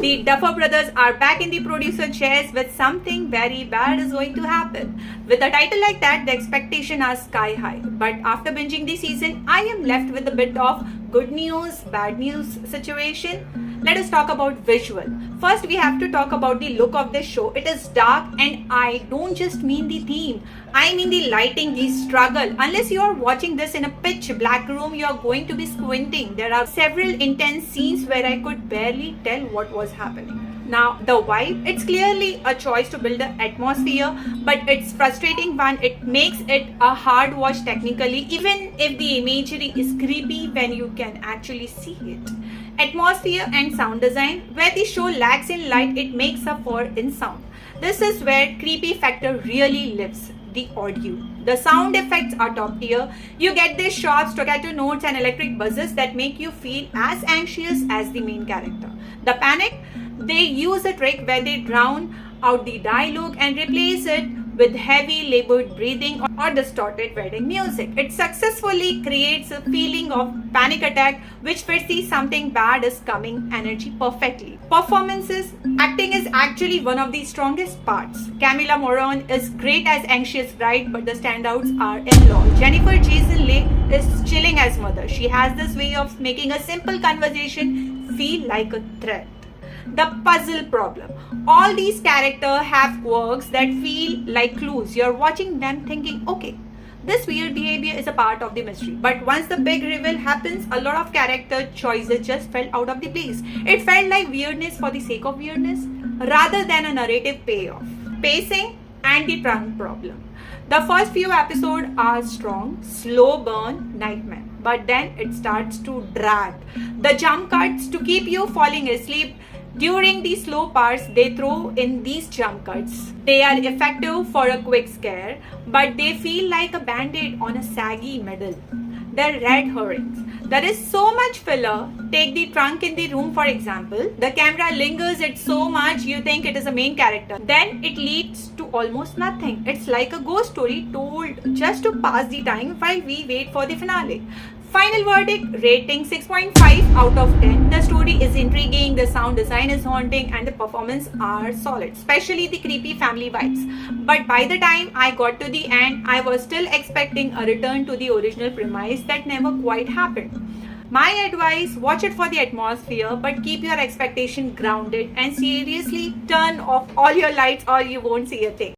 The Duffer Brothers are back in the producer chairs with something very bad is going to happen. With a title like that, the expectations are sky high. But after binging the season, I am left with a bit of good news, bad news situation. Let us talk about visual. First, we have to talk about the look of this show. It is dark, and I don't just mean the theme. I mean the lighting, the struggle. Unless you are watching this in a pitch black room, you are going to be squinting. There are several intense scenes where I could barely tell what was happening. Now, the vibe, it's clearly a choice to build an atmosphere, but it's frustrating one. It makes it a hard watch technically, even if the imagery is creepy when you can actually see it. Atmosphere and sound design, where the show lacks in light, it makes up for in sound. This is where creepy factor really lives. The audio. The sound effects are top tier. You get these sharp staccato notes and electric buzzes that make you feel as anxious as the main character. The panic, they use a trick where they drown out the dialogue and replace it with heavy labored breathing or distorted wedding music. It successfully creates a feeling of panic attack which fits the something bad is coming energy perfectly. Performances, acting is actually one of the strongest parts. Camila Morrone is great as anxious bride, but the standouts are in-law. Jennifer Jason Leigh is chilling as mother. She has this way of making a simple conversation feel like a threat. The puzzle problem. All these characters have quirks that feel like clues. You're watching them thinking, okay, this weird behavior is a part of the mystery. But once the big reveal happens, a lot of character choices just fell out of the place. It felt like weirdness for the sake of weirdness rather than a narrative payoff. Pacing and the trunk problem. The first few episodes are strong, slow burn, nightmare. But then it starts to drag. The jump cuts to keep you falling asleep. During the slow parts, they throw in these jump cuts. They are effective for a quick scare, but they feel like a band-aid on a saggy middle. The red herrings. There is so much filler. Take the trunk in the room for example. The camera lingers it so much you think it is a main character. Then it leads to almost nothing. It's like a ghost story told just to pass the time while we wait for the finale. Final verdict, rating 6.5 out of 10. The story is intriguing, the sound design is haunting, and the performance are solid, especially the creepy family vibes. But by the time I got to the end, I was still expecting a return to the original premise that never quite happened. My advice, watch it for the atmosphere, but keep your expectation grounded and seriously turn off all your lights or you won't see a thing.